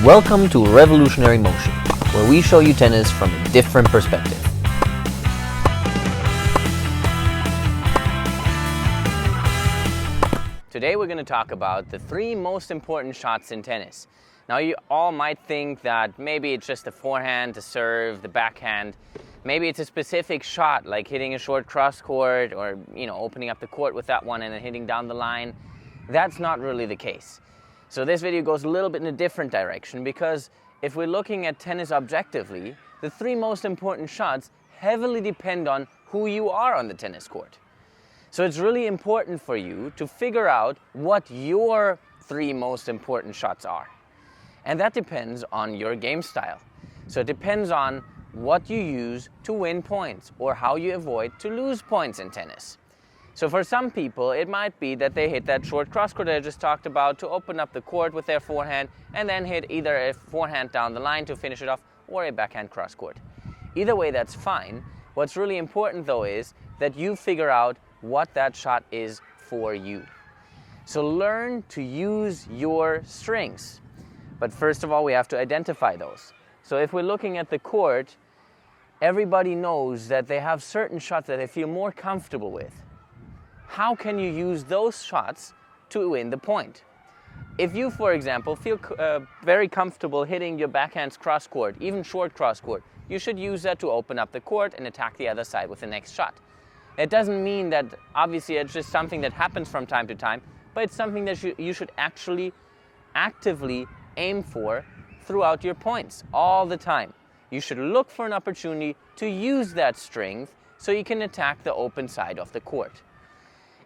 Welcome to Revolutionary Motion, where we show you tennis from a different perspective. Today we're going to talk about the 3 most important shots in tennis. Now you all might think that maybe it's just the forehand, the serve, the backhand. Maybe it's a specific shot like hitting a short cross court or opening up the court with that one and then hitting down the line. That's not really the case. So this video goes a little bit in a different direction because if we're looking at tennis objectively, the 3 most important shots heavily depend on who you are on the tennis court. So it's really important for you to figure out what your 3 most important shots are. And that depends on your game style. So it depends on what you use to win points or how you avoid to lose points in tennis. So for some people, it might be that they hit that short cross court that I just talked about to open up the court with their forehand and then hit either a forehand down the line to finish it off or a backhand cross court. Either way, that's fine. What's really important though is that you figure out what that shot is for you. So learn to use your strengths. But first of all, we have to identify those. So if we're looking at the court, everybody knows that they have certain shots that they feel more comfortable with. How can you use those shots to win the point? If you, for example, feel very comfortable hitting your backhand's cross court, even short cross court, you should use that to open up the court and attack the other side with the next shot. It doesn't mean that obviously it's just something that happens from time to time, but it's something that you should actually actively aim for throughout your points all the time. You should look for an opportunity to use that strength so you can attack the open side of the court.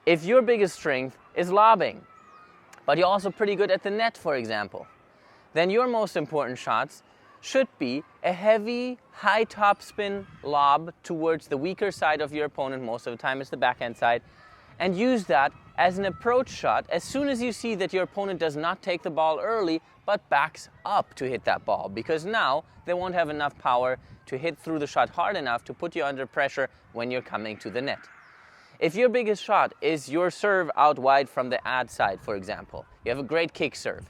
If your biggest strength is lobbing, but you're also pretty good at the net, for example, then your most important shots should be a heavy, high topspin lob towards the weaker side of your opponent. Most of the time it's the backhand side, and use that as an approach shot as soon as you see that your opponent does not take the ball early but backs up to hit that ball, because now they won't have enough power to hit through the shot hard enough to put you under pressure when you're coming to the net. If your biggest shot is your serve out wide from the ad side, for example, you have a great kick serve,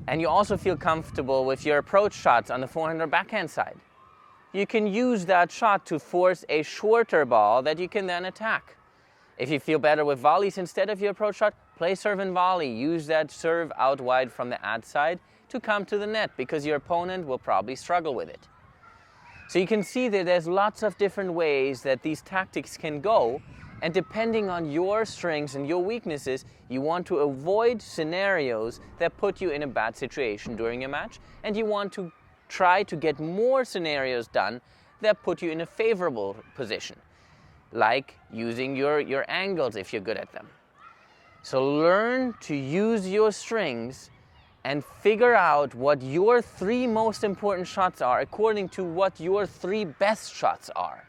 and you also feel comfortable with your approach shots on the forehand or backhand side, you can use that shot to force a shorter ball that you can then attack. If you feel better with volleys instead of your approach shot, play serve and volley. Use that serve out wide from the ad side to come to the net, because your opponent will probably struggle with it. So you can see that there's lots of different ways that these tactics can go, and depending on your strengths and your weaknesses, you want to avoid scenarios that put you in a bad situation during a match, and you want to try to get more scenarios done that put you in a favorable position, like using your angles if you're good at them. So learn to use your strengths and figure out what your 3 most important shots are according to what your 3 best shots are.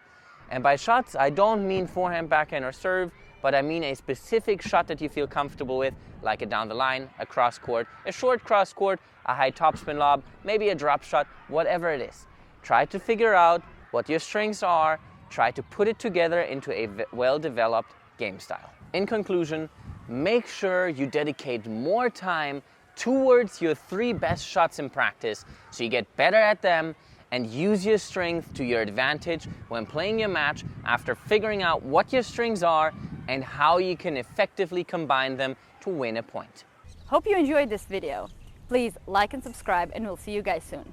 And by shots, I don't mean forehand, backhand, or serve, but I mean a specific shot that you feel comfortable with, like a down the line, a cross court, a short cross court, a high topspin lob, maybe a drop shot, whatever it is. Try to figure out what your strengths are, try to put it together into a well-developed game style. In conclusion, make sure you dedicate more time towards your 3 best shots in practice so you get better at them, and use your strength to your advantage when playing your match after figuring out what your strengths are and how you can effectively combine them to win a point. Hope you enjoyed this video. Please like and subscribe, and we'll see you guys soon.